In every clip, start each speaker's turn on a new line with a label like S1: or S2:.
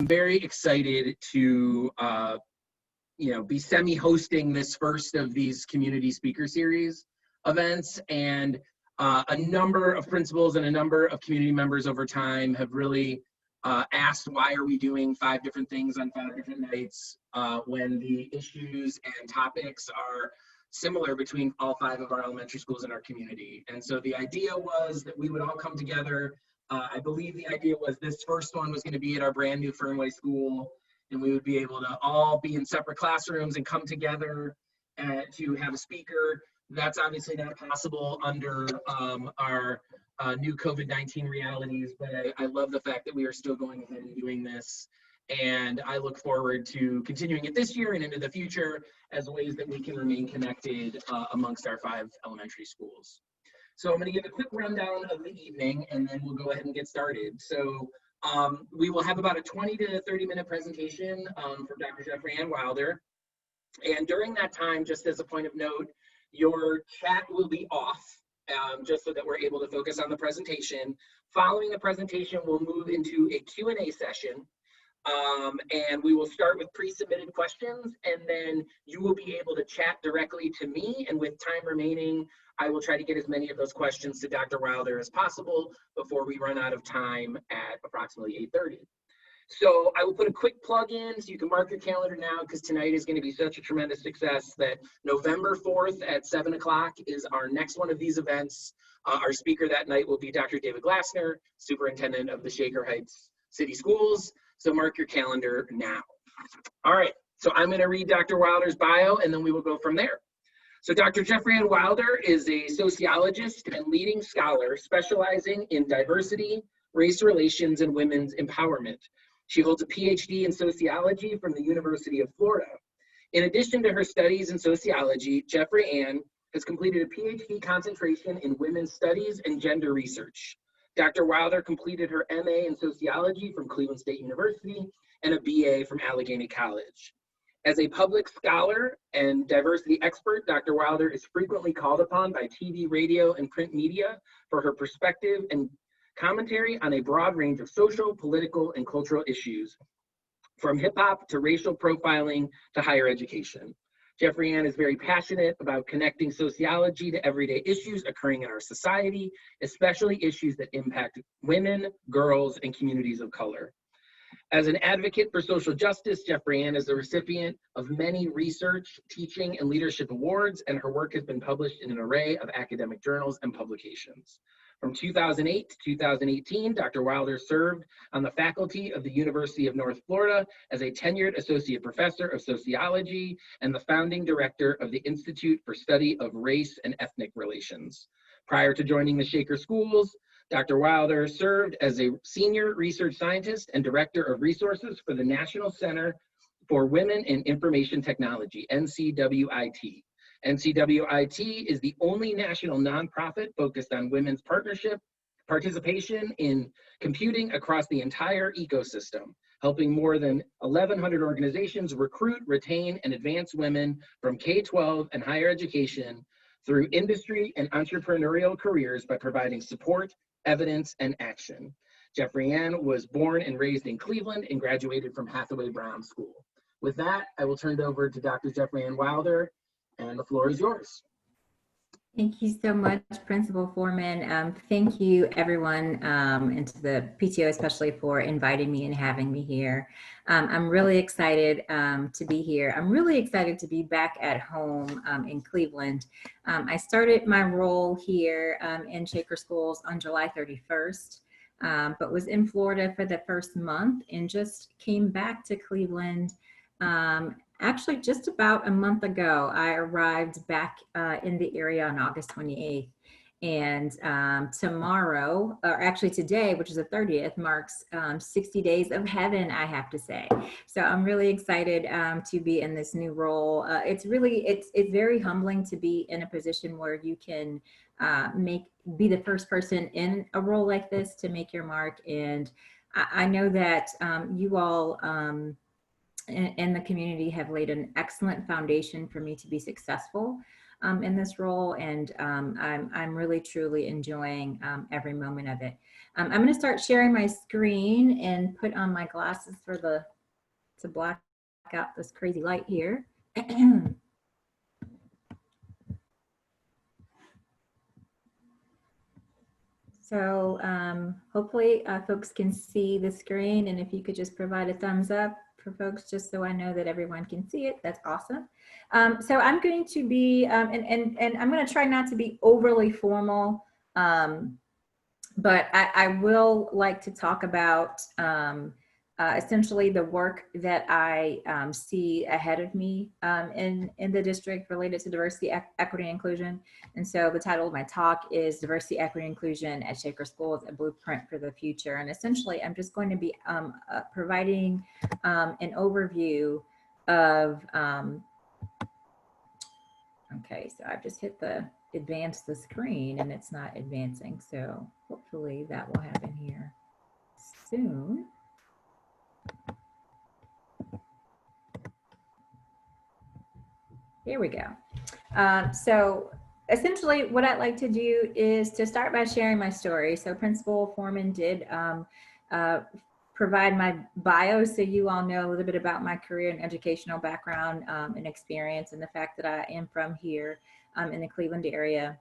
S1: very excited to be semi-hosting this first of these community speaker series events, and a number of principals and a number of community members over time have really asked, why are we doing 5 different things on 5 different nights when the issues and topics are similar between all 5 of our elementary schools in our community. And so the idea was that we would all come together. I believe the idea was this first one was going to be at our brand new Fernway School, and we would be able to all be in separate classrooms and come together to have a speaker. That's obviously not possible under our new COVID-19 realities, but I love the fact that we are still going ahead and doing this. And I look forward to continuing it this year and into the future as ways that we can remain connected amongst our 5 elementary schools. So I'm going to give a quick rundown of the evening, and then we'll go ahead and get started. So we will have about a 20 to 30-minute presentation from Dr. Jeffrey Ann Wilder. And during that time, just as a point of note, your chat will be off, just so that we're able to focus on the presentation. Following the presentation, we'll move into a Q&A session. And we will start with pre-submitted questions, and then you will be able to chat directly to me, and with time remaining, I will try to get as many of those questions to Dr. Wilder as possible before we run out of time at approximately 8:30. So I will put a quick plug in so you can mark your calendar now, because tonight is going to be such a tremendous success that November 4th at 7 o'clock is our next one of these events. Our speaker that night will be Dr. David Glassner, Superintendent of the Shaker Heights City Schools. So mark your calendar now. All right, so I'm going to read Dr. Wilder's bio, and then we will go from there. So Dr. Jeffrey Ann Wilder is a sociologist and leading scholar specializing in diversity, race relations, and women's empowerment. She holds a PhD in sociology from the University of Florida. In addition to her studies in sociology, Jeffrey Ann has completed a PhD concentration in women's studies and gender research. Dr. Wilder completed her MA in sociology from Cleveland State University and a BA from Allegheny College. As a public scholar and diversity expert, Dr. Wilder is frequently called upon by TV, radio, and print media for her perspective and commentary on a broad range of social, political, and cultural issues, from hip-hop to racial profiling to higher education. Jeffrey Ann is very passionate about connecting sociology to everyday issues occurring in our society, especially issues that impact women, girls, and communities of color. As an advocate for social justice, Jeffrey Ann is the recipient of many research, teaching, and leadership awards, and her work has been published in an array of academic journals and publications. From 2008 to 2018, Dr. Wilder served on the faculty of the University of North Florida as a tenured associate professor of sociology and the founding director of the Institute for Study of Race and Ethnic Relations. Prior to joining the Shaker Schools, Dr. Wilder served as a senior research scientist and director of resources for the National Center for Women in Information Technology, NCWIT. NCWIT is the only national nonprofit focused on women's participation in computing across the entire ecosystem, helping more than 1,100 organizations recruit, retain, and advance women from K-12 and higher education through industry and entrepreneurial careers by providing support, evidence, and action. Jeffrey Ann was born and raised in Cleveland and graduated from Hathaway Brown School. With that, I will turn it over to Dr. Jeffrey Ann Wilder, and the floor is yours.
S2: Thank you so much, Principal Foreman. Thank you, everyone, and to the PTO especially for inviting me and having me here. I'm really excited to be here. I'm really excited to be back at home in Cleveland. I started my role here in Shaker Schools on July 31st, but was in Florida for the first month and just came back to Cleveland actually just about a month ago. I arrived back in the area on August 28th. And tomorrow, or actually today, which is the 30th, marks 60 days of heaven, I have to say. So I'm really excited to be in this new role. It's very humbling to be in a position where you can be the first person in a role like this to make your mark. And I know that you all in the community have laid an excellent foundation for me to be successful. in this role, and I'm really truly enjoying every moment of it. I'm going to start sharing my screen and put on my glasses to block out this crazy light here. So hopefully folks can see the screen, and if you could just provide a thumbs up for folks, just so I know that everyone can see it, that's awesome. So I'm going to be, and I'm going to try not to be overly formal, but I will like to talk about essentially the work that I see ahead of me in the district related to diversity, equity, and inclusion. And so the title of my talk is Diversity, Equity, and Inclusion at Shaker Schools, a Blueprint for the Future. And essentially, I'm just going to be providing an overview of, okay, so I've just hit the advance the screen and it's not advancing. So hopefully that will happen here soon. Here we go. So essentially what I'd like to do is to start by sharing my story. So Principal Foreman did provide my bio, so you all know a little bit about my career and educational background and experience, and the fact that I am from here in the Cleveland area.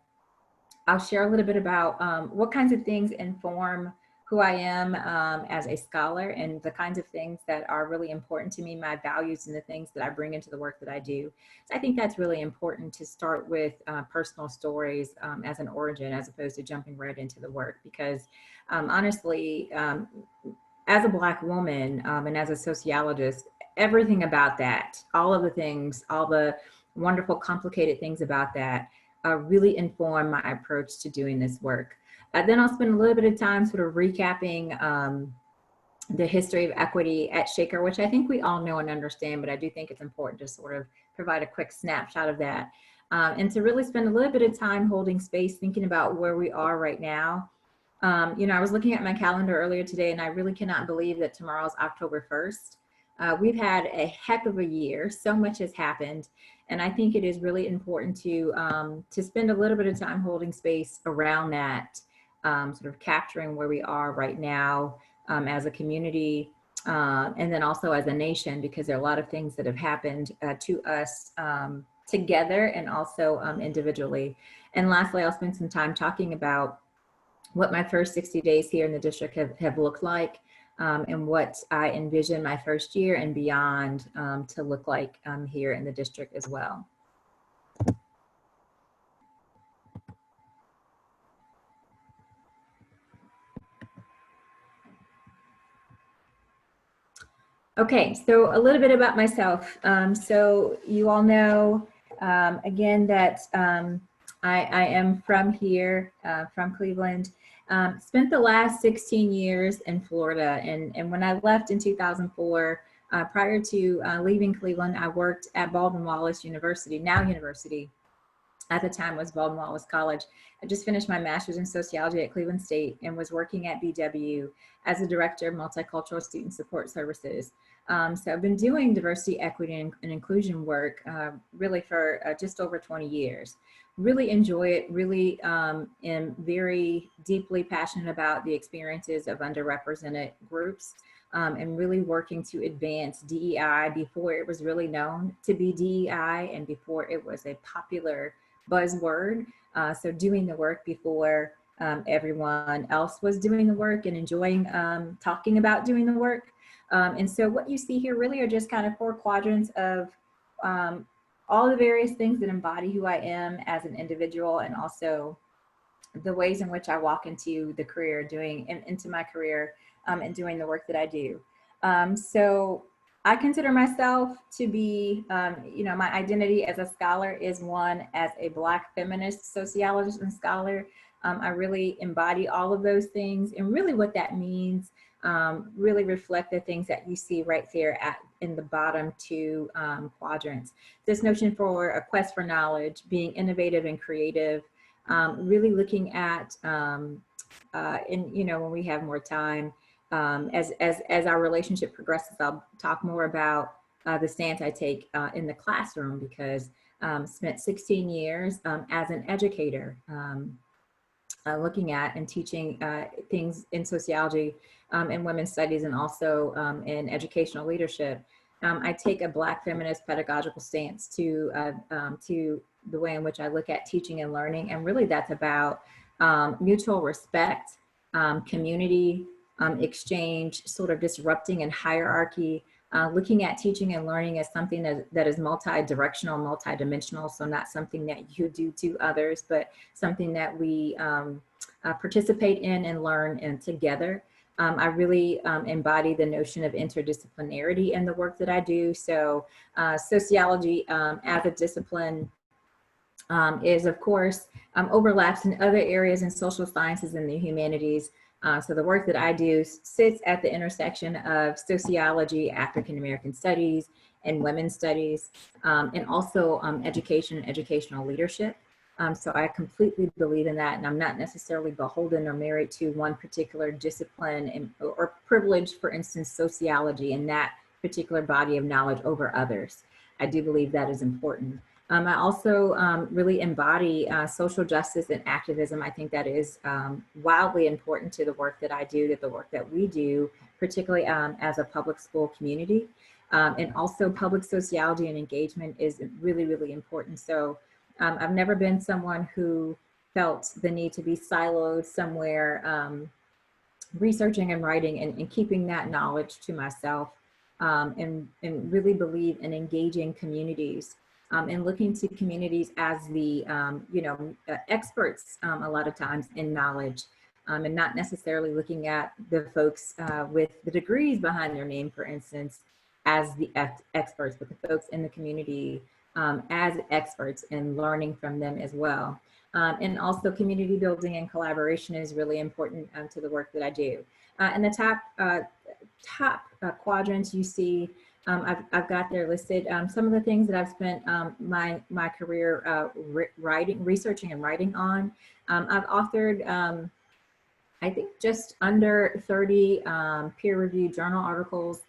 S2: I'll share a little bit about what kinds of things inform who I am as a scholar, and the kinds of things that are really important to me, my values and the things that I bring into the work that I do. So I think that's really important to start with personal stories as an origin, as opposed to jumping right into the work, because honestly, as a Black woman and as a sociologist, everything about that, all of the things, all the wonderful, complicated things about that really inform my approach to doing this work. Then I'll spend a little bit of time sort of recapping the history of equity at Shaker, which I think we all know and understand, but I do think it's important to sort of provide a quick snapshot of that. And to really spend a little bit of time holding space, thinking about where we are right now. You know, I was looking at my calendar earlier today, and I really cannot believe that tomorrow's October 1st. We've had a heck of a year. So much has happened. And I think it is really important to spend a little bit of time holding space around that, sort of capturing where we are right now as a community, and then also as a nation, because there are a lot of things that have happened to us together and also individually. And lastly, I'll spend some time talking about what my first 60 days here in the district have looked like, and what I envision my first year and beyond to look like here in the district as well. Okay, so a little bit about myself. So you all know, again, that I am from here, from Cleveland. Spent the last 16 years in Florida, and when I left in 2004, prior to leaving Cleveland, I worked at Baldwin Wallace University, now university. At the time was Baldwin Wallace College. I just finished my master's in sociology at Cleveland State and was working at BW as a director of multicultural student support services. So I've been doing diversity, equity, and inclusion work really for just over 20 years. Really enjoy it, really am very deeply passionate about the experiences of underrepresented groups, and really working to advance DEI before it was really known to be DEI and before it was a popular buzzword. So doing the work before everyone else was doing the work and enjoying talking about doing the work. And so what you see here really are just kind of 4 quadrants of all the various things that embody who I am as an individual, and also the ways in which I walk into the career, into my career and doing the work that I do. So I consider myself to be, you know, my identity as a scholar is one as a Black feminist sociologist and scholar. I really embody all of those things, and really what that means really reflect the things that you see right there in the bottom 2 quadrants. This notion for a quest for knowledge, being innovative and creative, really looking at, you know, when we have more time, as our relationship progresses, I'll talk more about the stance I take in the classroom, because spent 16 years as an educator, looking at and teaching things in sociology and women's studies, and also in educational leadership. I take a Black feminist pedagogical stance to the way in which I look at teaching and learning, and really that's about mutual respect, community, exchange, sort of disrupting and hierarchy, looking at teaching and learning as something that is multi-directional, multi-dimensional, so not something that you do to others, but something that we participate in and learn and together. I really embody the notion of interdisciplinarity in the work that I do. So sociology as a discipline is, of course, overlaps in other areas in social sciences and the humanities. So the work that I do sits at the intersection of sociology, African American studies, and women's studies, and also education and educational leadership. So I completely believe in that, and I'm not necessarily beholden or married to one particular discipline or privilege, for instance, sociology and that particular body of knowledge over others. I do believe that is important. I also really embody social justice and activism. I think that is wildly important to the work that I do, to the work that we do, particularly as a public school community. And also public sociology and engagement is really, really important. So I've never been someone who felt the need to be siloed somewhere, researching and writing and keeping that knowledge to myself, and really believe in engaging communities. And looking to communities as the, experts a lot of times in knowledge, and not necessarily looking at the folks with the degrees behind their name, for instance, as the experts, but the folks in the community as experts and learning from them as well. And also community building and collaboration is really important to the work that I do. And the top quadrants you see, I've got there listed. Some of the things that I've spent my career researching and writing on. I've authored, I think, just under 30 peer-reviewed journal articles,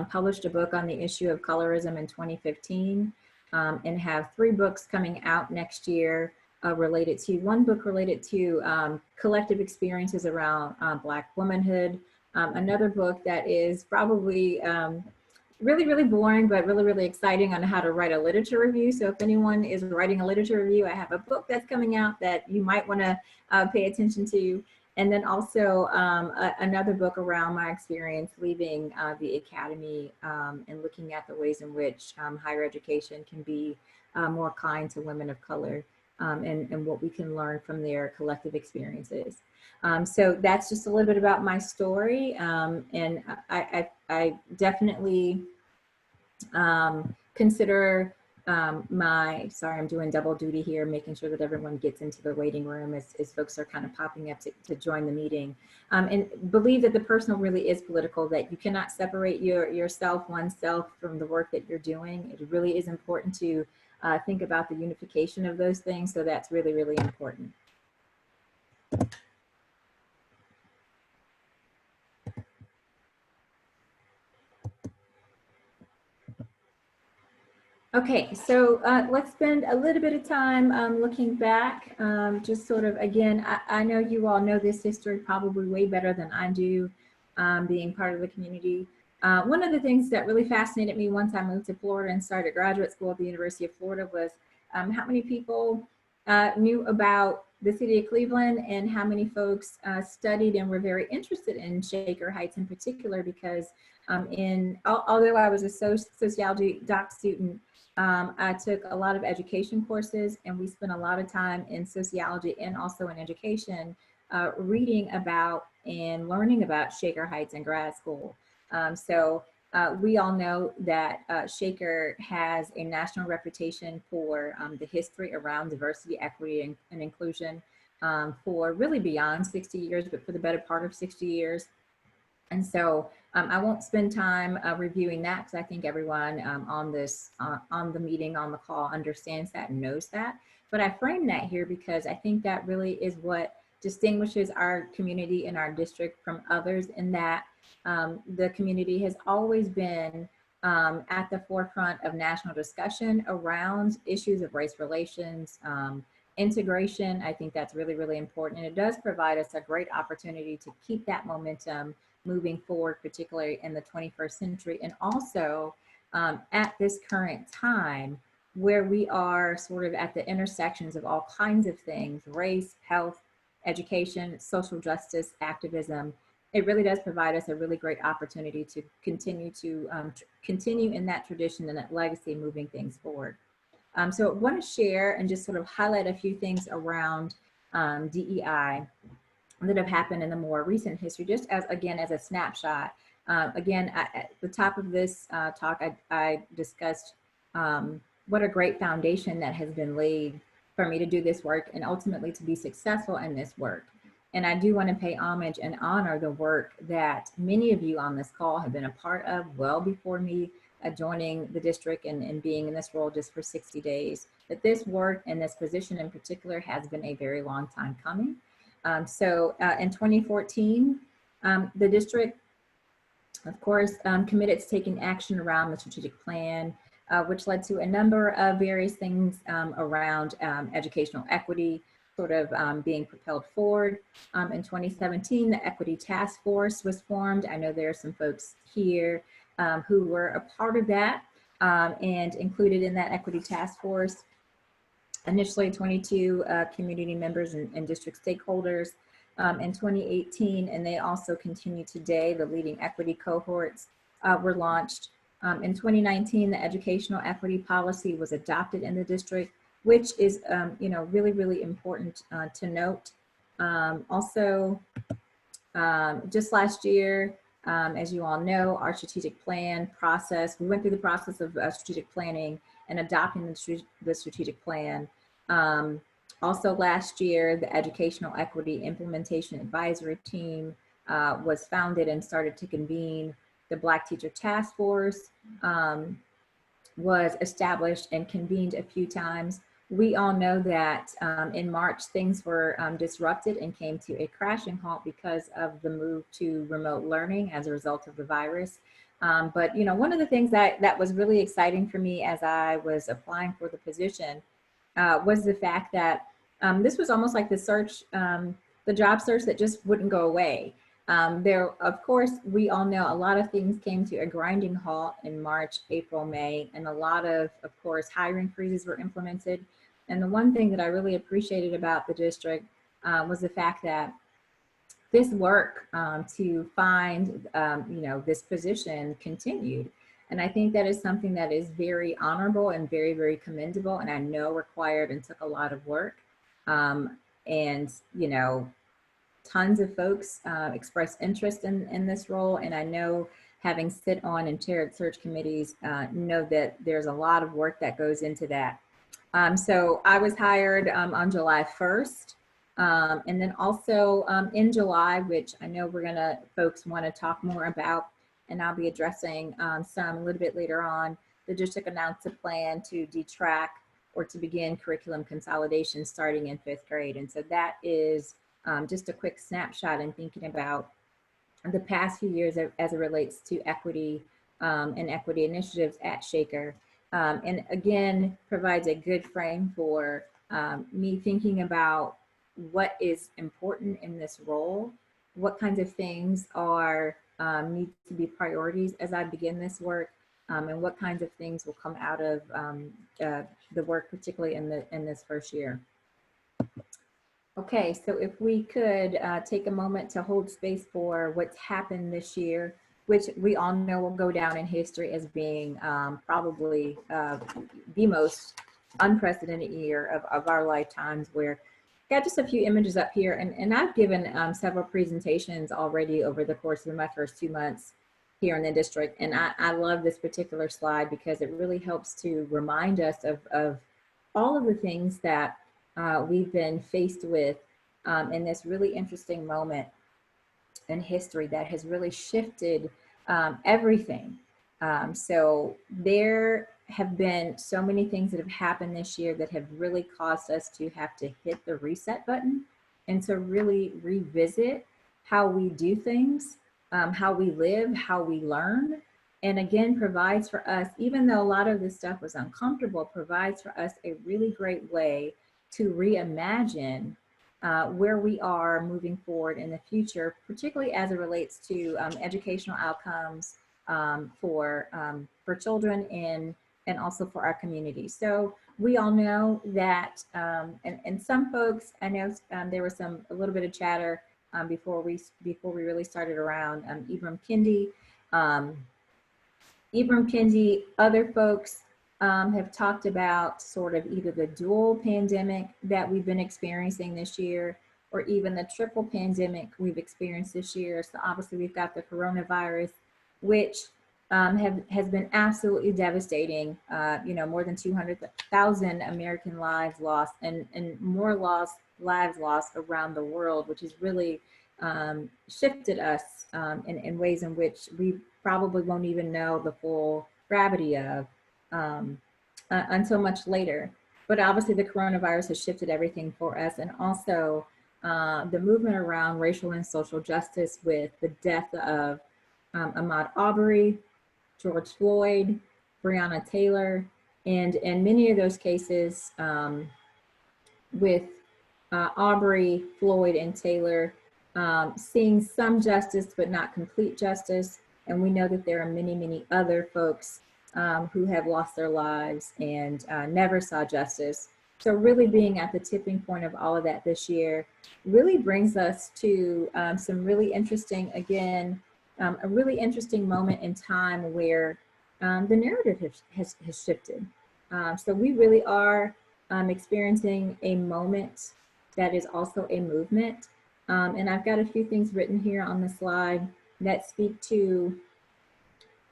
S2: published a book on the issue of colorism in 2015, and have 3 books coming out next year related to, one book related to collective experiences around Black womanhood, another book that is probably really, really boring, but really, really exciting on how to write a literature review. So if anyone is writing a literature review, I have a book that's coming out that you might want to pay attention to. And then also another book around my experience leaving the academy and looking at the ways in which higher education can be more kind to women of color, and what we can learn from their collective experiences. So that's just a little bit about my story. And I definitely consider sorry, I'm doing double duty here, making sure that everyone gets into the waiting room as folks are kind of popping up to join the meeting. And believe that the personal really is political, that you cannot separate oneself from the work that you're doing. It really is important to think about the unification of those things. So that's really, really important. Okay, so let's spend a little bit of time looking back, just sort of, again, I know you all know this history probably way better than I do, being part of the community. One of the things that really fascinated me once I moved to Florida and started graduate school at the University of Florida was how many people knew about the city of Cleveland, and how many folks studied and were very interested in Shaker Heights in particular, because although I was a sociology doc student, I took a lot of education courses, and we spent a lot of time in sociology and also in education reading about and learning about Shaker Heights in grad school. So we all know that Shaker has a national reputation for the history around diversity, equity, and inclusion for really beyond 60 years, but for the better part of 60 years. And so I won't spend time reviewing that, because I think everyone on the meeting, on the call, understands that and knows that. But I frame that here because I think that really is what distinguishes our community and our district from others, in that the community has always been at the forefront of national discussion around issues of race relations, integration. I think that's really, really important. And it does provide us a great opportunity to keep that momentum moving forward, particularly in the 21st century. And also at this current time where we are sort of at the intersections of all kinds of things, race, health, education, social justice, activism. It really does provide us a really great opportunity to continue in that tradition and that legacy moving things forward. So I want to share and just sort of highlight a few things around DEI that have happened in the more recent history, just as, again, as a snapshot. Again, at the top of this talk, I discussed what a great foundation that has been laid for me to do this work and ultimately to be successful in this work. And I do want to pay homage and honor the work that many of you on this call have been a part of well before me joining the district and being in this role just for 60 days. That this work and this position in particular has been a very long time coming. So in 2014, the district, of course, committed to taking action around the strategic plan, which led to a number of various things around educational equity, sort of being propelled forward. In 2017, the Equity Task Force was formed. I know there are some folks here who were a part of that and included in that Equity Task Force. Initially 22 community members and district stakeholders in 2018, and they also continue today. The leading equity cohorts were launched. In 2019, the educational equity policy was adopted in the district, which is really, really important to note. Also, just last year, as you all know, our strategic plan process, we went through the process of strategic planning and adopting the strategic plan. Also last year, the Educational Equity Implementation Advisory Team was founded and started to convene. The Black Teacher Task Force was established and convened a few times. We all know that in March, things were disrupted and came to a crashing halt because of the move to remote learning as a result of the virus. But one of the things that was really exciting for me as I was applying for the position was the fact that this was almost like the search, the job search that just wouldn't go away. There, of course, we all know a lot of things came to a grinding halt in March, April, May, and a lot of course, hiring freezes were implemented. And the one thing that I really appreciated about the district was the fact that this work to find, this position continued. And I think that is something that is very honorable and very, very commendable, and I know required and took a lot of work. Tons of folks expressed interest in this role, and I know, having sit on and chaired search committees, know that there's a lot of work that goes into that. So I was hired on July 1st. And then also in July, which I know folks want to talk more about, and I'll be addressing some a little bit later on, the district announced a plan to detrack or to begin curriculum consolidation starting in 5th grade. And so that is just a quick snapshot in thinking about the past few years as it relates to equity and equity initiatives at Shaker. And again, provides a good frame for me thinking about what is important in this role, what kinds of things are need to be priorities as I begin this work, and what kinds of things will come out of the work, particularly in this first year. Okay, so if we could take a moment to hold space for what's happened this year, which we all know will go down in history as being probably the most unprecedented year of our lifetimes, where got just a few images up here, and I've given several presentations already over the course of my first 2 months here in the district, and I love this particular slide because it really helps to remind us of all of the things that we've been faced with in this really interesting moment in history that has really shifted everything. So there have been so many things that have happened this year that have really caused us to have to hit the reset button and to really revisit how we do things, how we live, how we learn, and again, provides for us, even though a lot of this stuff was uncomfortable, provides for us a really great way to reimagine where we are moving forward in the future, particularly as it relates to educational outcomes for children and also for our community. So we all know that, and some folks, I know there was a little bit of chatter before we really started around Ibram Kendi. Ibram Kendi, other folks have talked about sort of either the dual pandemic that we've been experiencing this year, or even the triple pandemic we've experienced this year. So obviously we've got the coronavirus, which has been absolutely devastating. More than 200,000 American lives lost, and more lives lost around the world, which has really shifted us in ways in which we probably won't even know the full gravity of until much later. But obviously the coronavirus has shifted everything for us, and also the movement around racial and social justice with the death of Ahmaud Arbery, George Floyd, Breonna Taylor, and many of those cases with Arbery, Floyd, and Taylor seeing some justice but not complete justice. And we know that there are many, many other folks who have lost their lives and never saw justice. So really being at the tipping point of all of that this year really brings us to some really interesting, again, a really interesting moment in time where the narrative has shifted. So we really are experiencing a moment that is also a movement. And I've got a few things written here on the slide that speak to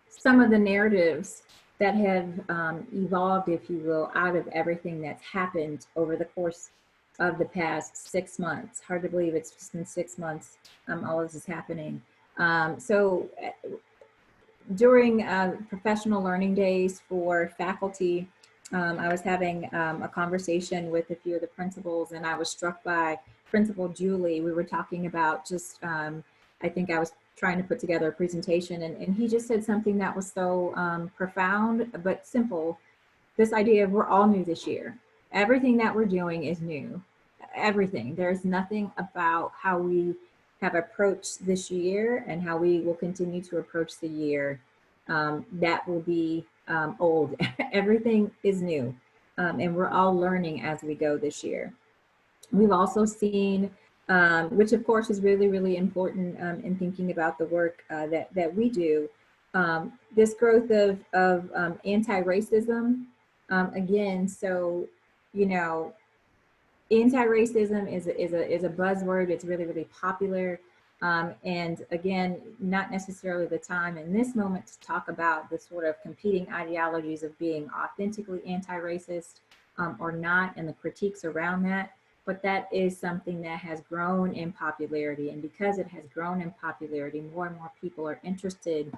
S2: some of the narratives that have evolved, if you will, out of everything that's happened over the course of the past 6 months. Hard to believe it's just been 6 months, all of this is happening. So during professional learning days for faculty, I was having a conversation with a few of the principals, and I was struck by Principal Julie. We were talking about just, I think I was trying to put together a presentation, and he just said something that was so profound but simple. This idea of we're all new this year. Everything that we're doing is new. Everything. There's nothing about how we have approached this year and how we will continue to approach the year that will be old. Everything is new, and we're all learning as we go this year. We've also seen, which of course is really, really important in thinking about the work that we do, this growth of anti-racism. Again, so, anti-racism is a buzzword. It's really, really popular. And again, not necessarily the time in this moment to talk about the sort of competing ideologies of being authentically anti-racist or not, and the critiques around that. But that is something that has grown in popularity. And because it has grown in popularity, more and more people are interested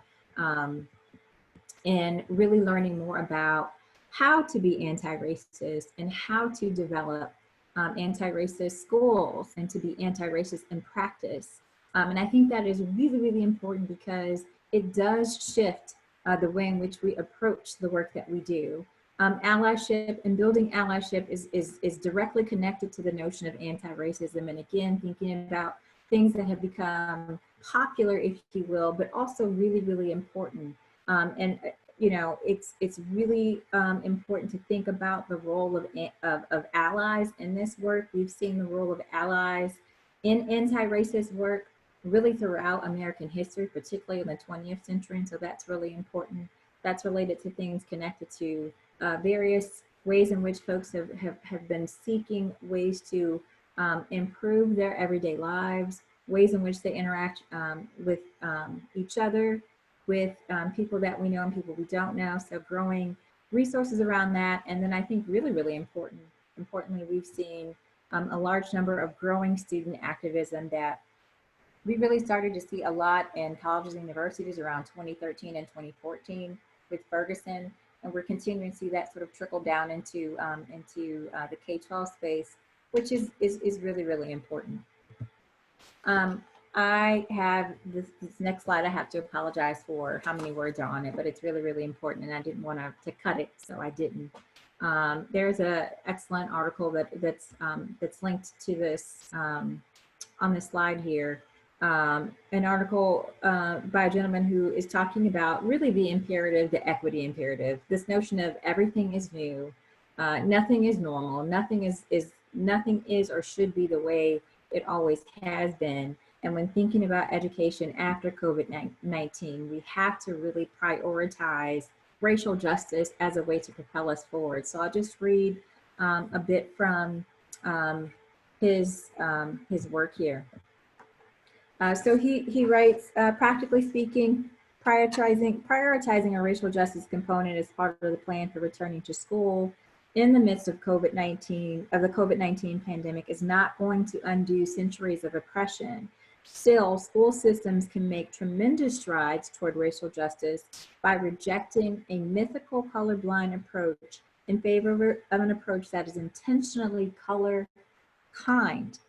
S2: in really learning more about how to be anti-racist and how to develop anti-racist schools and to be anti-racist in practice. And I think that is really, really important because it does shift the way in which we approach the work that we do. Allyship and building allyship is directly connected to the notion of anti-racism. And again, thinking about things that have become popular, if you will, but also really, really important. It's really important to think about the role of allies in this work. We've seen the role of allies in anti-racist work really throughout American history, particularly in the 20th century. And so that's really important. That's related to things connected to various ways in which folks have been seeking ways to improve their everyday lives, ways in which they interact with each other, with people that we know and people we don't know. So growing resources around that. And then I think really, really importantly, we've seen a large number of growing student activism that we really started to see a lot in colleges and universities around 2013 and 2014 with Ferguson. And we're continuing to see that sort of trickle down into the K-12 space, which is really, really important. I have this next slide. I have to apologize for how many words are on it, but it's really, really important, and I didn't want to cut it, so I didn't. There's an excellent article that's linked to this on this slide here. An article by a gentleman who is talking about really the imperative, the equity imperative. This notion of everything is new, nothing is normal, nothing is or should be the way it always has been. And when thinking about education after COVID-19, we have to really prioritize racial justice as a way to propel us forward. So I'll just read a bit from his work here. So he writes, practically speaking, prioritizing a racial justice component as part of the plan for returning to school in the midst of the COVID-19 pandemic is not going to undo centuries of oppression. Still, school systems can make tremendous strides toward racial justice by rejecting a mythical colorblind approach in favor of an approach that is intentionally color kind.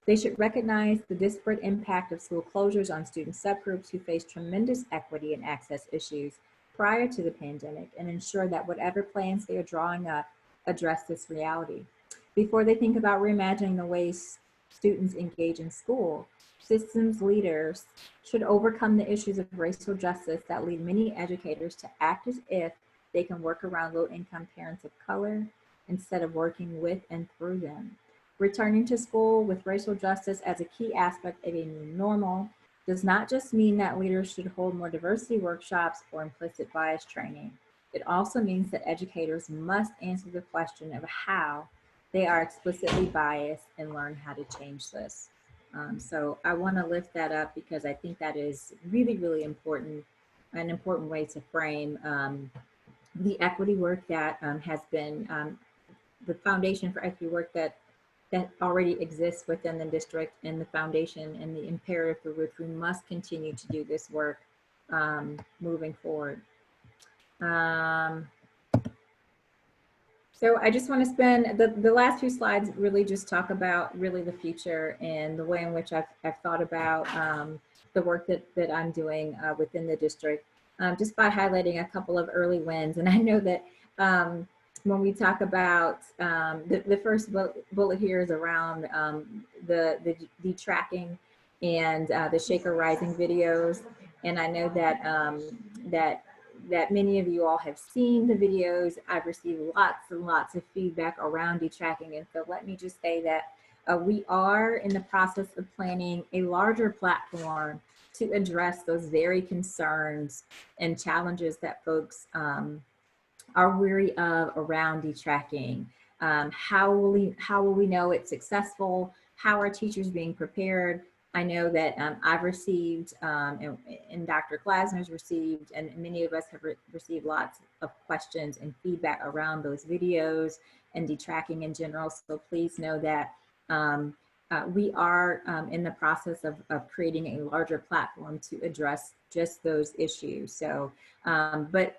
S2: They should recognize the disparate impact of school closures on student subgroups who face tremendous equity and access issues prior to the pandemic and ensure that whatever plans they are drawing up address this reality. Before they think about reimagining the ways students engage in school, systems leaders should overcome the issues of racial justice that lead many educators to act as if they can work around low-income parents of color instead of working with and through them. Returning to school with racial justice as a key aspect of a new normal does not just mean that leaders should hold more diversity workshops or implicit bias training. It also means that educators must answer the question of how they are explicitly biased and learn how to change this. So I want to lift that up because I think that is really, really important, an important way to frame the equity work that has been the foundation for equity work that already exists within the district, and the foundation and the imperative for which we must continue to do this work moving forward. So I just want to spend the last few slides really just talk about really the future and the way in which I've thought about the work that I'm doing within the district, just by highlighting a couple of early wins. And I know that when we talk about the first bullet here is around the tracking and the Shaker Rising videos. And I know that that many of you all have seen the videos. I've received lots and lots of feedback around detracking. And so let me just say that we are in the process of planning a larger platform to address those very concerns and challenges that folks are weary of around detracking. How will we know it's successful? How are teachers being prepared? I know that I've received, and Dr. Glasner's received, and many of us have received lots of questions and feedback around those videos and detracking in general. So please know that we are in the process of creating a larger platform to address just those issues. So, but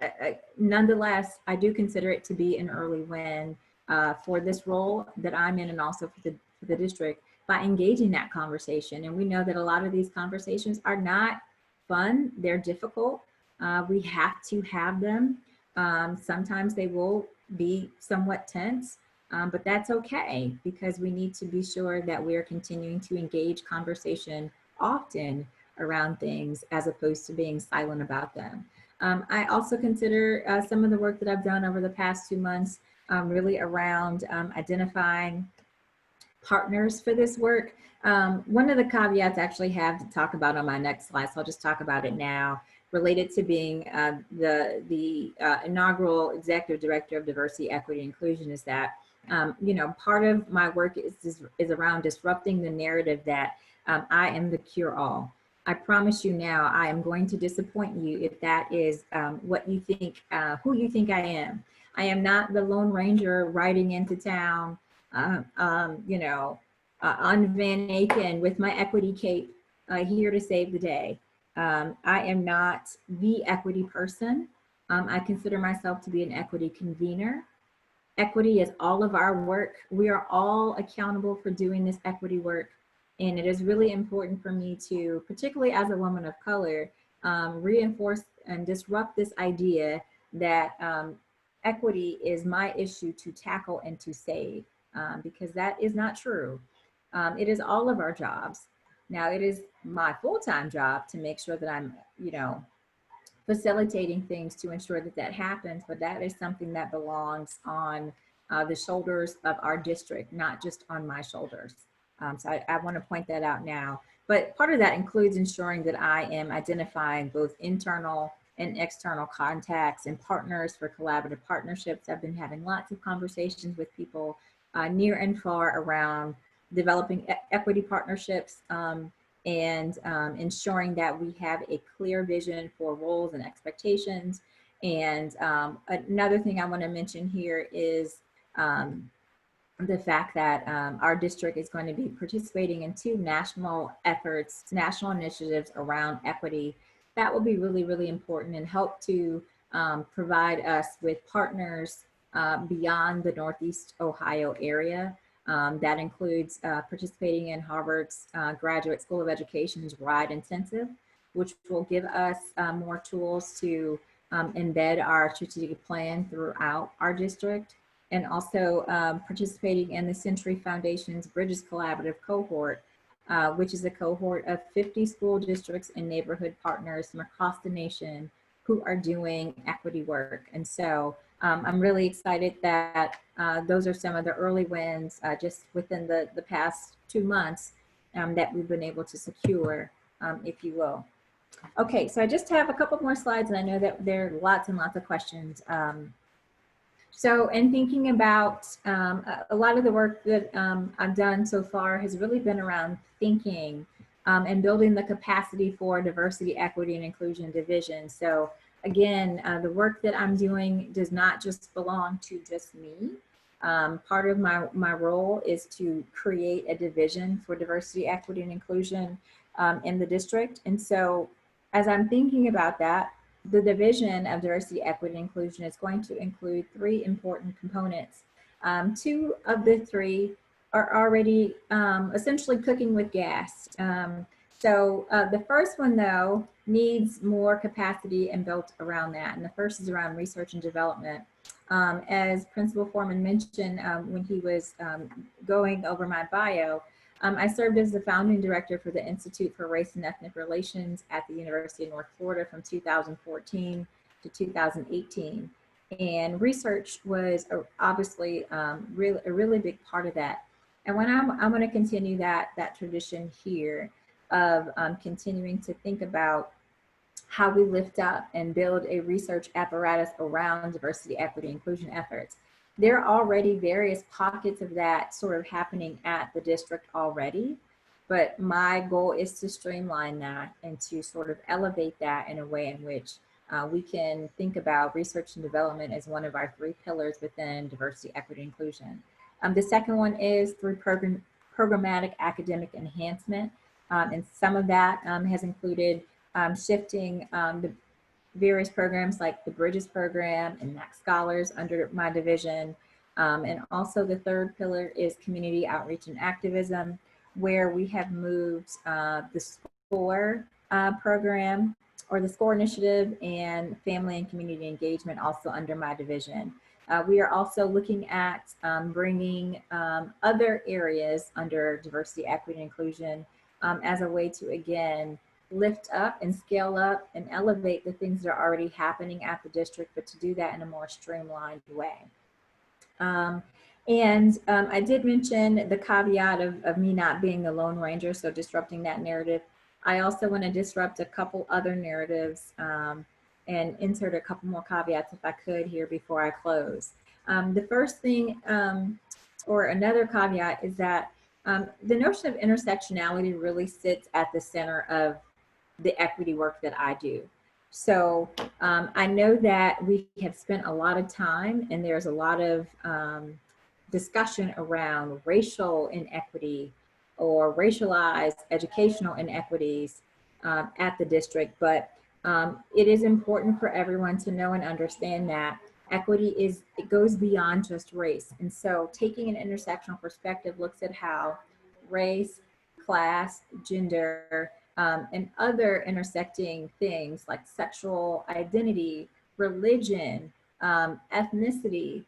S2: nonetheless, I do consider it to be an early win for this role that I'm in, and also for the district, by engaging that conversation. And we know that a lot of these conversations are not fun, they're difficult. We have to have them. Sometimes they will be somewhat tense, but that's okay, because we need to be sure that we're continuing to engage conversation often around things as opposed to being silent about them. I also consider some of the work that I've done over the past 2 months really around identifying partners for this work. One of the caveats I actually have to talk about on my next slide, so I'll just talk about it now, related to being the inaugural Executive Director of Diversity, Equity, and Inclusion, is that, you know, part of my work is around disrupting the narrative that I am the cure-all. I promise you now, I am going to disappoint you if that is what you think, who you think I am. I am not the Lone Ranger riding into town, you know, on Van Aken with my equity cape, here to save the day. I am not the equity person. I consider myself to be an equity convener. Equity is all of our work. We are all accountable for doing this equity work. And it is really important for me to, particularly as a woman of color, reinforce and disrupt this idea that equity is my issue to tackle and to save, because that is not true. It is all of our jobs. Now, it is my full-time job to make sure that I'm, facilitating things to ensure that that happens, but that is something that belongs on the shoulders of our district, not just on my shoulders. So I want to point that out now. But part of that includes ensuring that I am identifying both internal and external contacts and partners for collaborative partnerships. I've been having lots of conversations with people near and far around developing equity partnerships, and ensuring that we have a clear vision for roles and expectations. And another thing I want to mention here is the fact that our district is going to be participating in 2 national efforts, national initiatives around equity. That will be really, really important and help to provide us with partners beyond the Northeast Ohio area. That includes participating in Harvard's Graduate School of Education's RIDE Intensive, which will give us more tools to embed our strategic plan throughout our district, and also participating in the Century Foundation's Bridges Collaborative cohort, which is a cohort of 50 school districts and neighborhood partners from across the nation who are doing equity work. And so I'm really excited that those are some of the early wins just within the past 2 months that we've been able to secure, if you will. Okay, so I just have a couple more slides, and I know that there are lots and lots of questions. So in thinking about a lot of the work that I've done so far has really been around thinking and building the capacity for diversity, equity, and inclusion division. So again, the work that I'm doing does not just belong to just me. Part of my role is to create a division for diversity, equity, and inclusion in the district. And so as I'm thinking about that, the division of diversity, equity, and inclusion is going to include 3 important components. 2 of the 3 are already essentially cooking with gas. So the first one, though, needs more capacity and built around that. And the first is around research and development. As Principal Foreman mentioned when he was going over my bio, I served as the founding director for the Institute for Race and Ethnic Relations at the University of North Florida from 2014 to 2018. And research was obviously a really big part of that. And when I'm going to continue that tradition here of continuing to think about how we lift up and build a research apparatus around diversity, equity, inclusion efforts. There are already various pockets of that sort of happening at the district already, but my goal is to streamline that and to sort of elevate that in a way in which we can think about research and development as one of our 3 pillars within diversity, equity, inclusion. The second one is through programmatic academic enhancement, and some of that has included shifting the various programs like the Bridges program and Max Scholars under my division. And also the third pillar is community outreach and activism, where we have moved the SCORE program, or the SCORE initiative, and family and community engagement also under my division. We are also looking at bringing other areas under diversity, equity, and inclusion as a way to, again, lift up and scale up and elevate the things that are already happening at the district, but to do that in a more streamlined way. I did mention the caveat of me not being the Lone Ranger, so disrupting that narrative. I also want to disrupt a couple other narratives and insert a couple more caveats if I could here before I close. The first thing, or another caveat, is that the notion of intersectionality really sits at the center of the equity work that I do. So I know that we have spent a lot of time, and there's a lot of discussion around racial inequity or racialized educational inequities at the district, but it is important for everyone to know and understand that equity it goes beyond just race. And so taking an intersectional perspective looks at how race, class, gender, and other intersecting things like sexual identity, religion, ethnicity,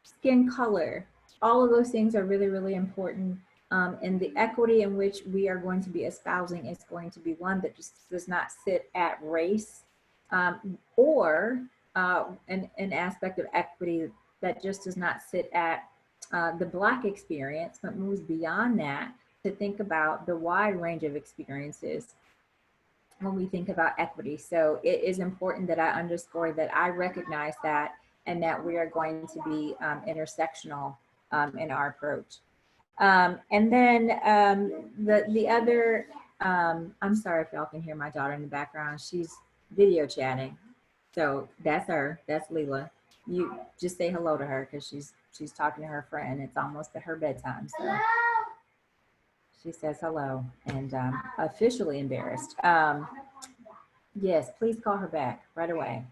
S2: skin color. All of those things are really, really important. And the equity in which we are going to be espousing is going to be one that just does not sit at race, or an aspect of equity that just does not sit at the Black experience, but moves beyond that to think about the wide range of experiences when we think about equity. So it is important that I underscore that I recognize that, and that we are going to be intersectional in our approach. And then the other, I'm sorry if y'all can hear my daughter in the background. She's video chatting. So that's her, that's Leela. You just say hello to her because she's talking to her friend. It's almost at her bedtime. So she says hello, and officially embarrassed. Yes, please call her back right away.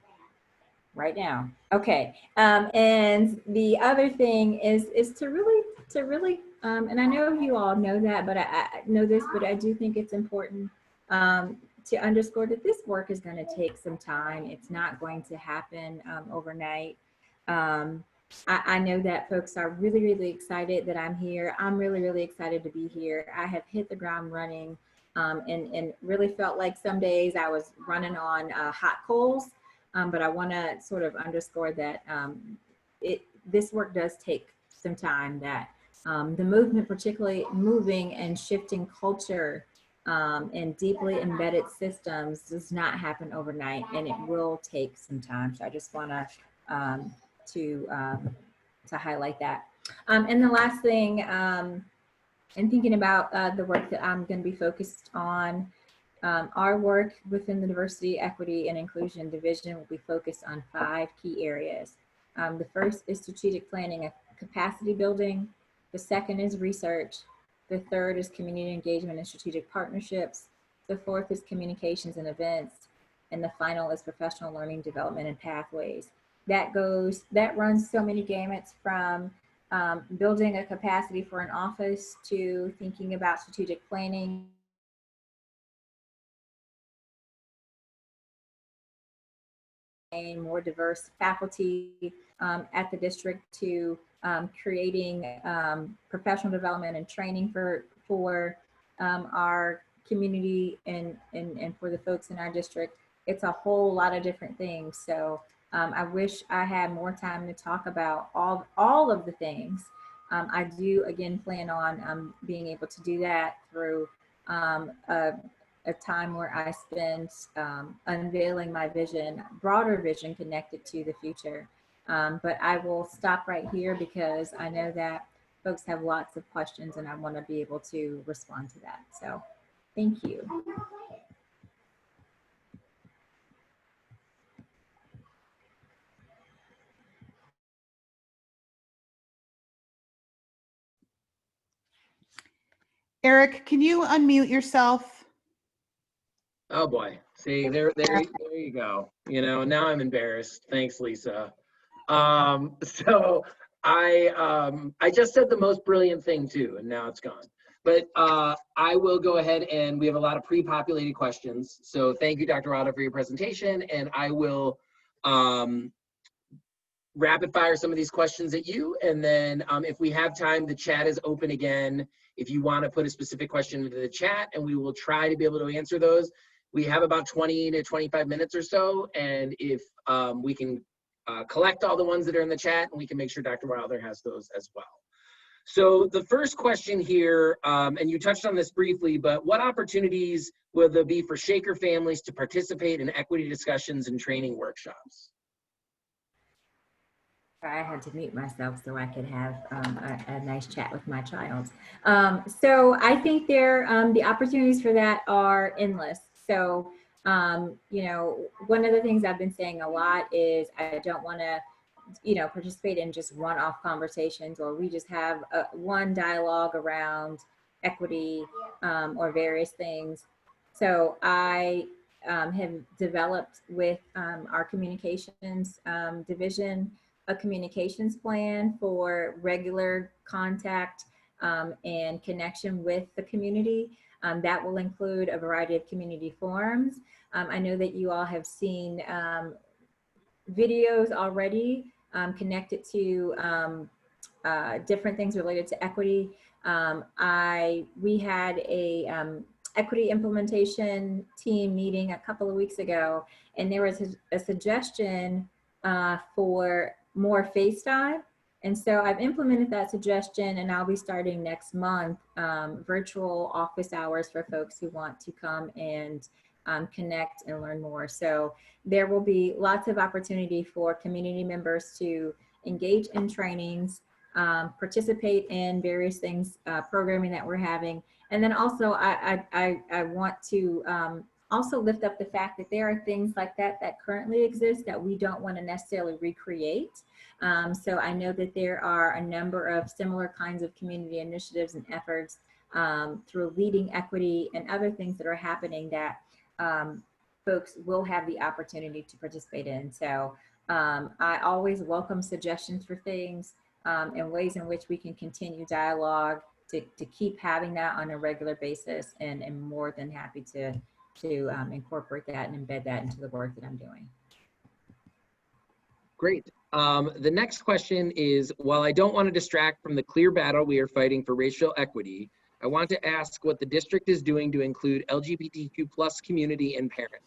S2: Right now. Okay. And the other thing is to really, and I know you all know that, but I know this, but I do think it's important to underscore that this work is going to take some time. It's not going to happen overnight. I know that folks are really, really excited that I'm here. I'm really, really excited to be here. I have hit the ground running and really felt like some days I was running on hot coals. But I want to sort of underscore that this work does take some time, that the movement, particularly moving and shifting culture and deeply embedded systems, does not happen overnight, and it will take some time. So I just want to highlight that. And the last thing, in thinking about the work that I'm going to be focused on, our work within the Diversity, Equity, and Inclusion Division will be focused on 5 key areas. The first is strategic planning and capacity building. The second is research. The third is community engagement and strategic partnerships. The fourth is communications and events. And the final is professional learning, development, and pathways. That runs so many gamuts, from building a capacity for an office to thinking about strategic planning, more diverse faculty at the district, to creating professional development and training for our community and for the folks in our district. It's a whole lot of different things. So I wish I had more time to talk about all of the things. I do, again, plan on being able to do that through a time where I spend unveiling my vision, broader vision connected to the future. But I will stop right here because I know that folks have lots of questions and I want to be able to respond to that. So thank you.
S3: Eric, can you unmute yourself?
S1: Oh boy. See, there you go. You know, now I'm embarrassed. Thanks, Lisa. So I just said the most brilliant thing too, and now it's gone. But I will go ahead, and we have a lot of pre-populated questions. So thank you, Dr. Rada, for your presentation, and I will rapid fire some of these questions at you. And then if we have time, the chat is open again. If you want to put a specific question into the chat, and we will try to be able to answer those. We have about 20 to 25 minutes or so, and if we can collect all the ones that are in the chat, and we can make sure Dr. Wilder has those as well. So the first question here, and you touched on this briefly, but what opportunities will there be for Shaker families to participate in equity discussions and training workshops?
S2: I had to mute myself so I could have a nice chat with my child. So I think the opportunities for that are endless. So, you know, one of the things I've been saying a lot is I don't want to, you know, participate in just one-off conversations, or we just have one dialogue around equity or various things. So I have developed with our communications division a communications plan for regular contact and connection with the community. That will include a variety of community forums. I know that you all have seen videos already connected to different things related to equity. We had a equity implementation team meeting a couple of weeks ago, and there was a suggestion for more FaceTime. And so I've implemented that suggestion, and I'll be starting next month virtual office hours for folks who want to come and connect and learn more. So there will be lots of opportunity for community members to engage in trainings, participate in various things, programming that we're having. And then also I want to also lift up the fact that there are things like that that currently exist that we don't want to necessarily recreate. So I know that there are a number of similar kinds of community initiatives and efforts through Leading Equity and other things that are happening that folks will have the opportunity to participate in. So I always welcome suggestions for things and ways in which we can continue dialogue to keep having that on a regular basis, and am more than happy to incorporate that and embed that into the work that I'm doing.
S1: Great. The next question is, while I don't want to distract from the clear battle we are fighting for racial equity, I want to ask what the district is doing to include LGBTQ+ community and parents.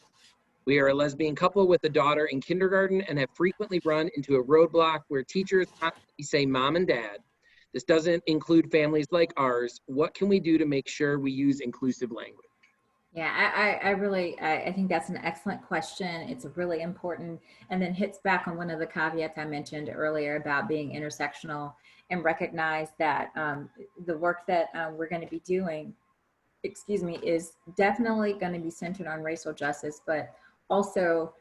S1: We are a lesbian couple with a daughter in kindergarten and have frequently run into a roadblock where teachers constantly say mom and dad. This doesn't include families like ours. What can we do to make sure we use inclusive language?
S2: Yeah, I think that's an excellent question. It's really important, and then hits back on one of the caveats I mentioned earlier about being intersectional, and recognize that the work that we're going to be doing, is definitely going to be centered on racial justice, but also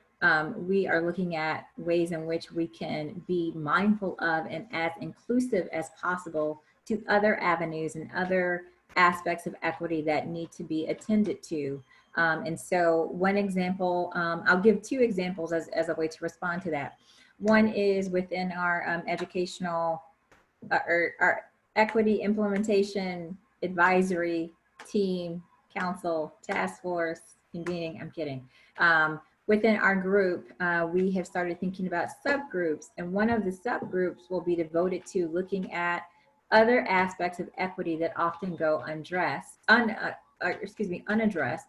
S2: we are looking at ways in which we can be mindful of and as inclusive as possible to other avenues and other aspects of equity that need to be attended to. And so one example, I'll give two examples as a way to respond to that. One is within our educational, our equity implementation advisory team, council, task force, convening, I'm kidding. Within our group, we have started thinking about subgroups, and one of the subgroups will be devoted to looking at other aspects of equity that often go unaddressed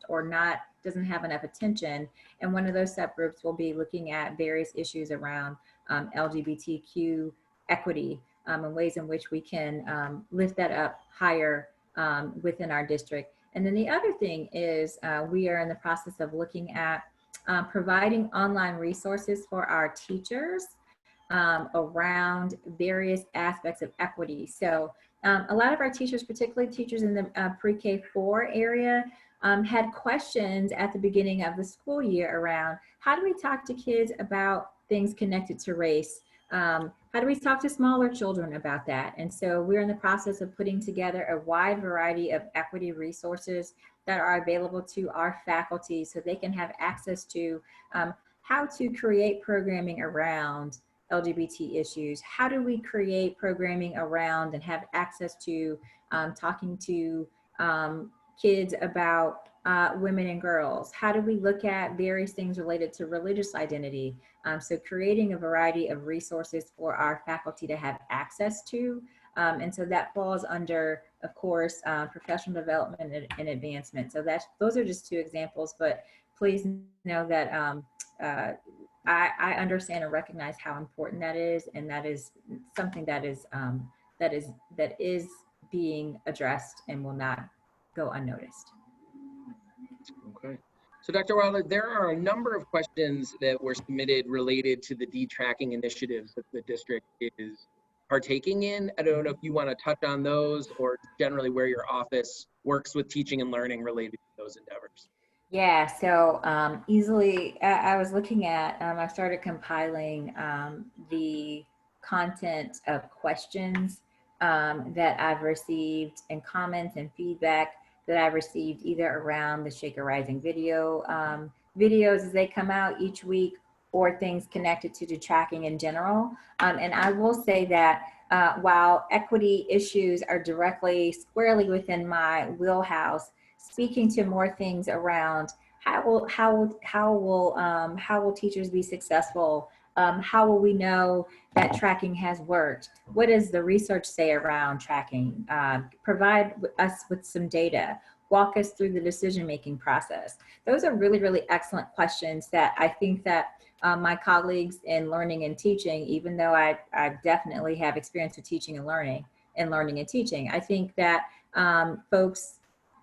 S2: or doesn't have enough attention. And one of those subgroups will be looking at various issues around LGBTQ equity and ways in which we can lift that up higher within our district. And then the other thing is we are in the process of looking at providing online resources for our teachers around various aspects of equity. So a lot of our teachers, particularly teachers in the PreK-4 area, had questions at the beginning of the school year around how do we talk to kids about things connected to race? How do we talk to smaller children about that? And so we're in the process of putting together a wide variety of equity resources that are available to our faculty so they can have access to how to create programming around LGBT issues. How do we create programming around and have access to talking to kids about women and girls? How do we look at various things related to religious identity? So creating a variety of resources for our faculty to have access to. And so that falls under, of course, professional development and advancement. So those are just two examples, but please know that I understand and recognize how important that is, and that is something that is being addressed and will not go unnoticed.
S1: Okay. So Dr. Wilder, there are a number of questions that were submitted related to the detracking initiatives that the district is partaking in. I don't know if you want to touch on those or generally where your office works with teaching and learning related to those endeavors.
S2: Yeah, so easily, I was looking at, I started compiling the content of questions that I've received and comments and feedback that I've received either around the Shaker Rising video videos as they come out each week, or things connected to detracking in general. And I will say that while equity issues are directly, squarely within my wheelhouse, speaking to more things around how will teachers be successful? How will we know that tracking has worked? What does the research say around tracking? Provide us with some data. Walk us through the decision-making process. Those are really, really excellent questions that I think that my colleagues in learning and teaching, even though I definitely have experience with teaching and learning and teaching, I think that folks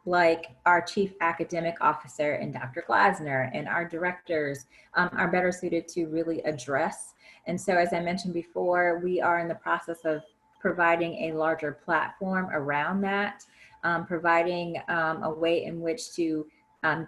S2: like our Chief Academic Officer and Dr. Glasner and our directors are better suited to really address. And so, as I mentioned before, we are in the process of providing a larger platform around that, providing a way in which to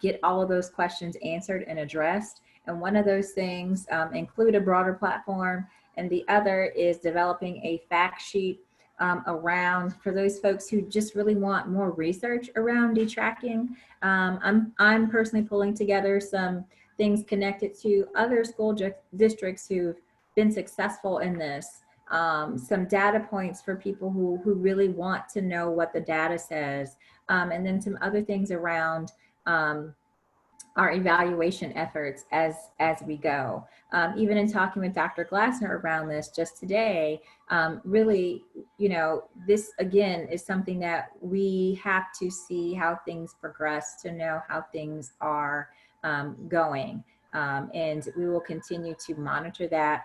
S2: get all of those questions answered and addressed. And one of those things include a broader platform, and the other is developing a fact sheet around for those folks who just really want more research around detracking. I'm personally pulling together some things connected to other school districts who've been successful in this. Some data points for people who really want to know what the data says, and then some other things around our evaluation efforts as we go. Even in talking with Dr. Glasner around this just today, really, you know, this again is something that we have to see how things progress to know how things are going. And we will continue to monitor that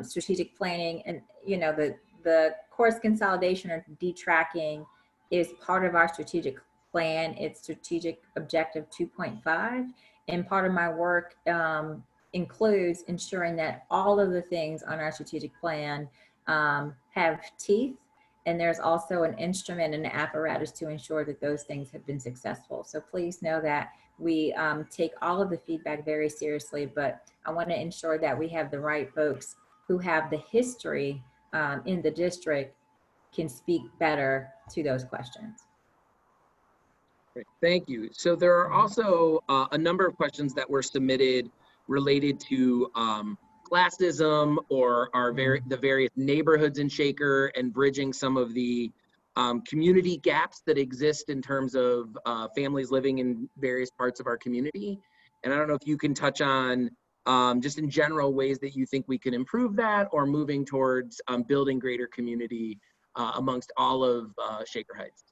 S2: strategic planning, and, you know, the course consolidation or detracking is part of our strategic plan. It's strategic objective 2.5. And part of my work includes ensuring that all of the things on our strategic plan have teeth. And there's also an instrument and an apparatus to ensure that those things have been successful. So please know that we take all of the feedback very seriously, but I want to ensure that we have the right folks who have the history in the district can speak better to those questions.
S1: Great. Thank you. So there are also a number of questions that were submitted related to classism or the various neighborhoods in Shaker and bridging some of the community gaps that exist in terms of families living in various parts of our community. And I don't know if you can touch on just in general ways that you think we can improve that, or moving towards building greater community amongst all of Shaker Heights.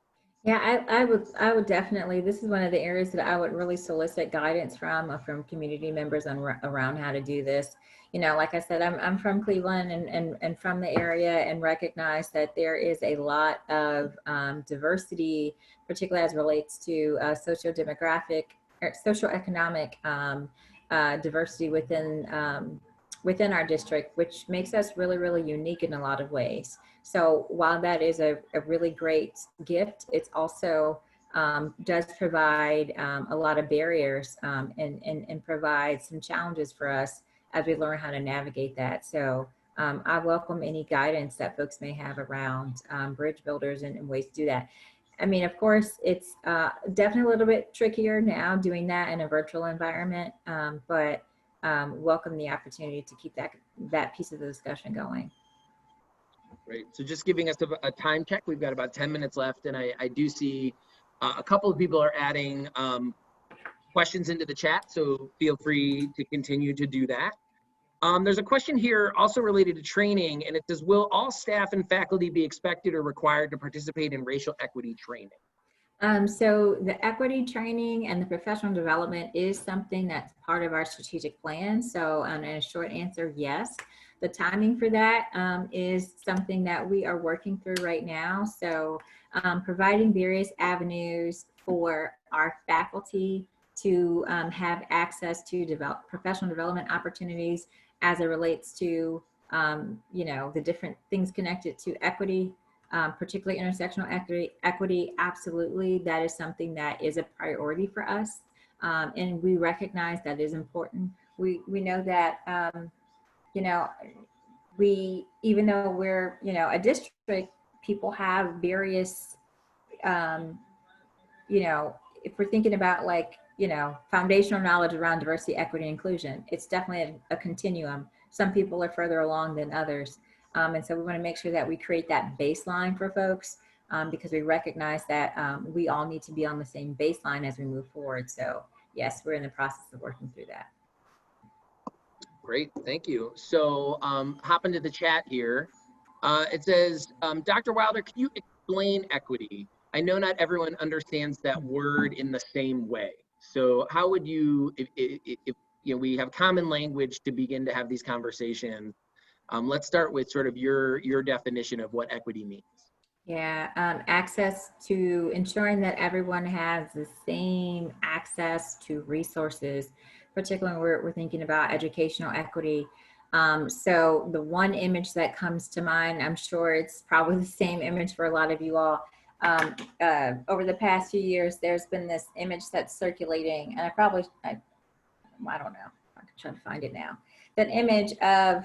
S2: Yeah, I would definitely, this is one of the areas that I would really solicit guidance from community members on around how to do this. You know, like I said, I'm from Cleveland and from the area, and recognize that there is a lot of diversity, particularly as relates to socio-demographic or socioeconomic diversity within our district, which makes us really, really unique in a lot of ways. So while that is a really great gift, it's also does provide a lot of barriers and provide some challenges for us as we learn how to navigate that. So I welcome any guidance that folks may have around bridge builders and ways to do that. I mean, of course, it's definitely a little bit trickier now doing that in a virtual environment, but welcome the opportunity to keep that piece of the discussion going.
S1: Great. So just giving us a time check, we've got about 10 minutes left, and I do see a couple of people are adding questions into the chat, so feel free to continue to do that. There's a question here also related to training, and it says, will all staff and faculty be expected or required to participate in racial equity training?
S2: So the equity training and the professional development is something that's part of our strategic plan. So in a short answer, yes. The timing for that is something that we are working through right now. So providing various avenues for our faculty to have access to professional development opportunities as it relates to, you know, the different things connected to equity, particularly intersectional equity, absolutely. That is something that is a priority for us. And we recognize that is important. We know that, you know, even though we're, you know, a district, people have various, you know, if we're thinking about like, you know, foundational knowledge around diversity, equity, and inclusion, it's definitely a continuum. Some people are further along than others. And so we want to make sure that we create that baseline for folks because we recognize that we all need to be on the same baseline as we move forward. So yes, we're in the process of working through that.
S1: Great, thank you. So hop into the chat here. It says, Dr. Wilder, can you explain equity? I know not everyone understands that word in the same way. So how would you, if you know, we have common language to begin to have these conversations, let's start with sort of your definition of what equity means.
S2: Yeah, access to ensuring that everyone has the same access to resources, particularly when we're thinking about educational equity. So the one image that comes to mind, I'm sure it's probably the same image for a lot of you all. Over the past few years, there's been this image that's circulating, and I don't know, I can try to find it now. That image of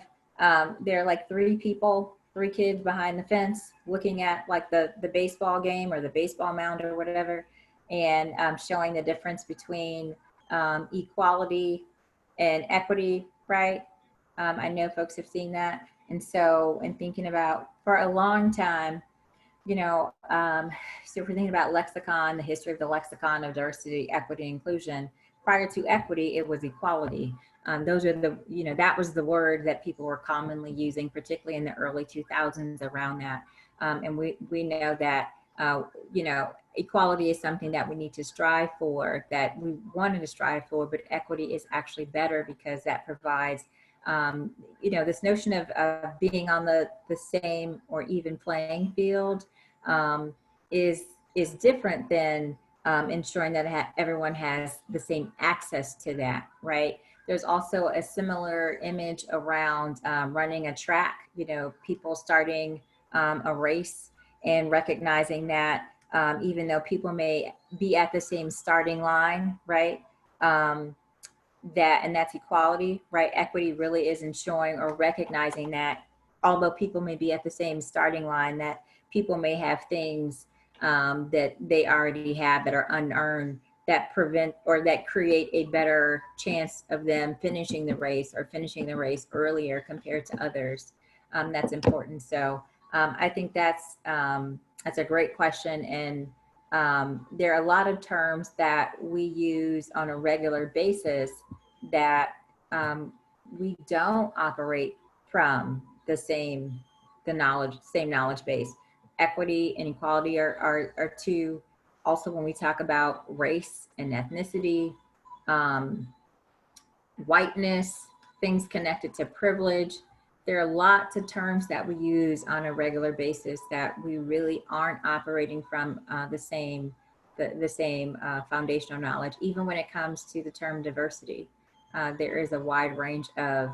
S2: there are like three kids behind the fence looking at like the baseball game or the baseball mound or whatever, and showing the difference between equality and equity, right? I know folks have seen that. And so in thinking about, for a long time, you know, so if we're thinking about lexicon, the history of the lexicon of diversity, equity, inclusion, prior to equity, it was equality. Those are the, you know, that was the word that people were commonly using, particularly in the early 2000s around that. And we know that, you know, equality is something that we need to strive for, that we wanted to strive for, but equity is actually better because that provides, you know, this notion of being on the same or even playing field is different than ensuring that everyone has the same access to that, right? There's also a similar image around running a track, you know, people starting a race and recognizing that even though people may be at the same starting line, right? And that's equality, right? Equity really is ensuring or recognizing that although people may be at the same starting line, that people may have things that they already have that are unearned that prevent or that create a better chance of them finishing the race or finishing the race earlier compared to others. That's important. So I think that's a great question. And there are a lot of terms that we use on a regular basis that we don't operate from the same knowledge base. Equity and equality are two. Also, when we talk about race and ethnicity, whiteness, things connected to privilege, there are lots of terms that we use on a regular basis that we really aren't operating from the same foundational knowledge. Even when it comes to the term diversity, there is a wide range of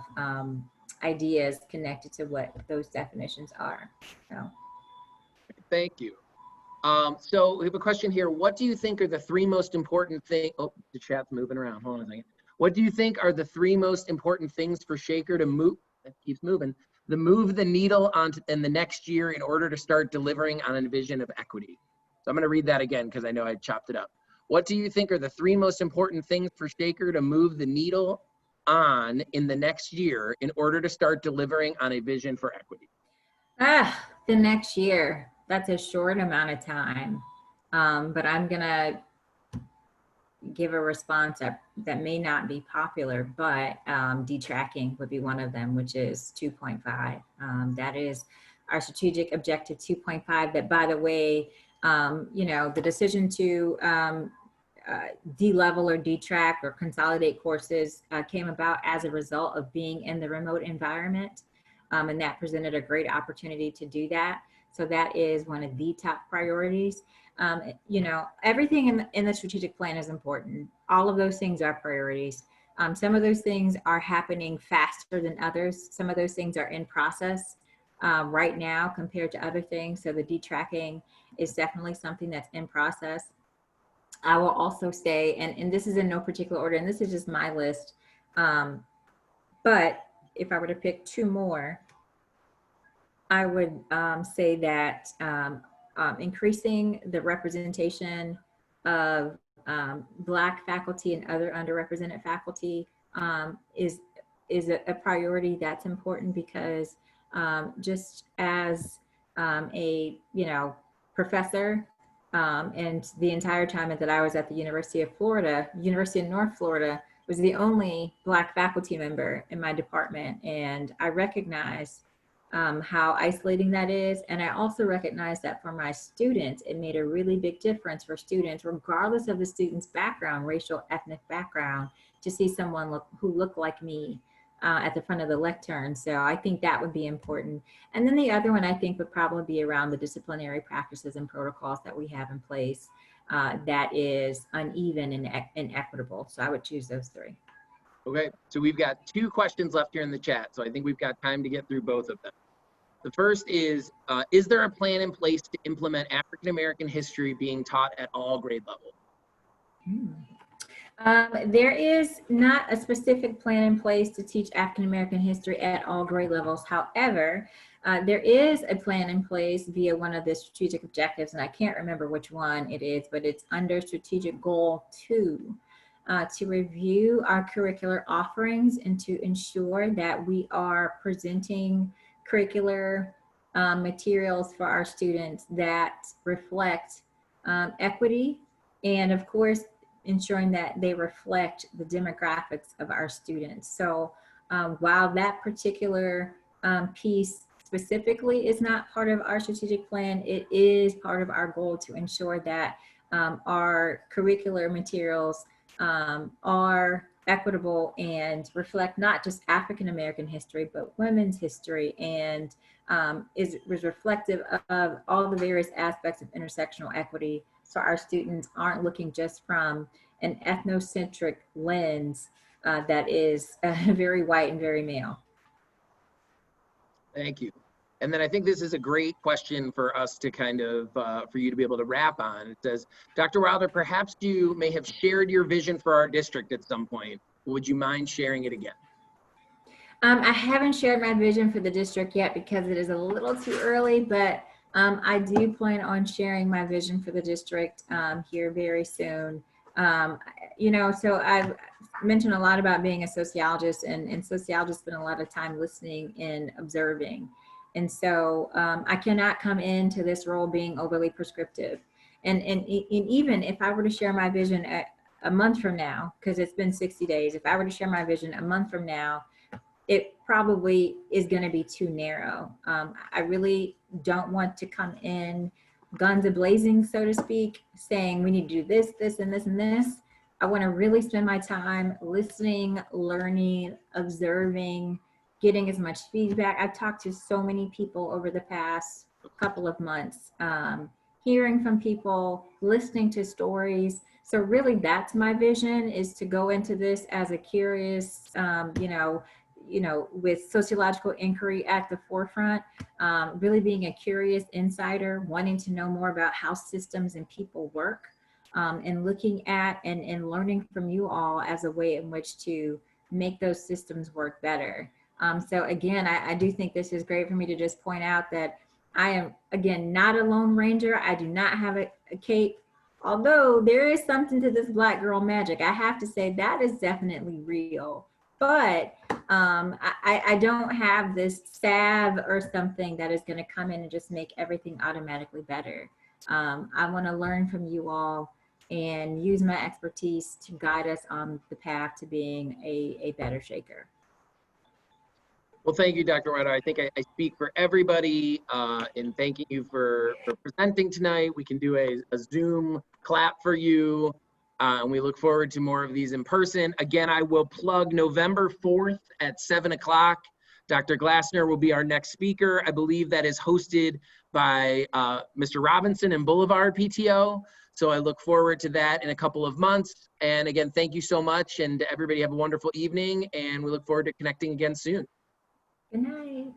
S2: ideas connected to what those definitions are. So.
S1: Thank you. So we have a question here. What do you think are the three most important things? Oh, the chat's moving around. Hold on a second. What do you think are the three most important things for Shaker to move? That keeps moving. Move the needle in the next year in order to start delivering on a vision of equity. So I'm going to read that again because I know I chopped it up. What do you think are the three most important things for Shaker to move the needle on in the next year in order to start delivering on a vision for equity?
S2: The next year. That's a short amount of time. But I'm going to give a response that may not be popular, but detracking would be one of them, which is 2.5. That is our strategic objective 2.5 that, by the way, you know, the decision to de-level or detract or consolidate courses came about as a result of being in the remote environment. And that presented a great opportunity to do that. So that is one of the top priorities. You know, everything in the strategic plan is important. All of those things are priorities. Some of those things are happening faster than others. Some of those things are in process right now compared to other things. So the detracking is definitely something that's in process. I will also say, and this is in no particular order, and this is just my list, but if I were to pick two more, I would say that increasing the representation of Black faculty and other underrepresented faculty is a priority that's important because just as a, professor, and the entire time that I was at the University of Florida, University of North Florida, was the only Black faculty member in my department. And I recognize how isolating that is. And I also recognize that for my students, it made a really big difference for students, regardless of the student's background, racial, ethnic background, to see someone who looked like me at the front of the lectern. So I think that would be important. And then the other one I think would probably be around the disciplinary practices and protocols that we have in place that is uneven and equitable. So I would choose those three.
S1: Okay, so we've got 2 questions left here in the chat, so I think we've got time to get through both of them. The first is there a plan in place to implement African-American history being taught at all grade levels?
S2: There is not a specific plan in place to teach African-American history at all grade levels. However, there is a plan in place via one of the strategic objectives, and I can't remember which one it is, but it's under strategic goal 2, to review our curricular offerings and to ensure that we are presenting curricular materials for our students that reflect equity, and of course, ensuring that they reflect the demographics of our students. So while that particular piece specifically is not part of our strategic plan, it is part of our goal to ensure that our curricular materials are equitable and reflect not just African American history, but women's history, and is reflective of all the various aspects of intersectional equity. So our students aren't looking just from an ethnocentric lens that is very white and very male.
S1: Thank you. And then I think this is a great question for us to kind of, for you to be able to wrap on. It says, Dr. Wilder, perhaps you may have shared your vision for our district at some point. Would you mind sharing it again?
S2: I haven't shared my vision for the district yet because it is a little too early, but I do plan on sharing my vision for the district here very soon. So I've mentioned a lot about being a sociologist, and sociologists spend a lot of time listening and observing. And so I cannot come into this role being overly prescriptive. And even if I were to share my vision a month from now, because it's been 60 days, if I were to share my vision a month from now, it probably is going to be too narrow. I really don't want to come in guns a-blazing, so to speak, saying we need to do this, this, and this, and this. I want to really spend my time listening, learning, observing, getting as much feedback. I've talked to so many people over the past couple of months, hearing from people, listening to stories. So really that's my vision, is to go into this as a curious, with sociological inquiry at the forefront, really being a curious insider, wanting to know more about how systems and people work, and looking at and learning from you all as a way in which to make those systems work better. So again, I do think this is great for me to just point out that I am, again, not a Lone Ranger. I do not have a cape, although there is something to this Black girl magic. I have to say that is definitely real. But I don't have this salve or something that is going to come in and just make everything automatically better. I want to learn from you all and use my expertise to guide us on the path to being a better shaker.
S1: Well, thank you, Dr. Wilder. I think I speak for everybody in thanking you for presenting tonight. We can do a Zoom clap for you. And we look forward to more of these in person. Again, I will plug November 4th at 7 o'clock. Dr. Glassner will be our next speaker. I believe that is hosted by Mr. Robinson and Boulevard PTO. So I look forward to that in a couple of months. And again, thank you so much. And everybody have a wonderful evening. And we look forward to connecting again soon.
S2: Good night.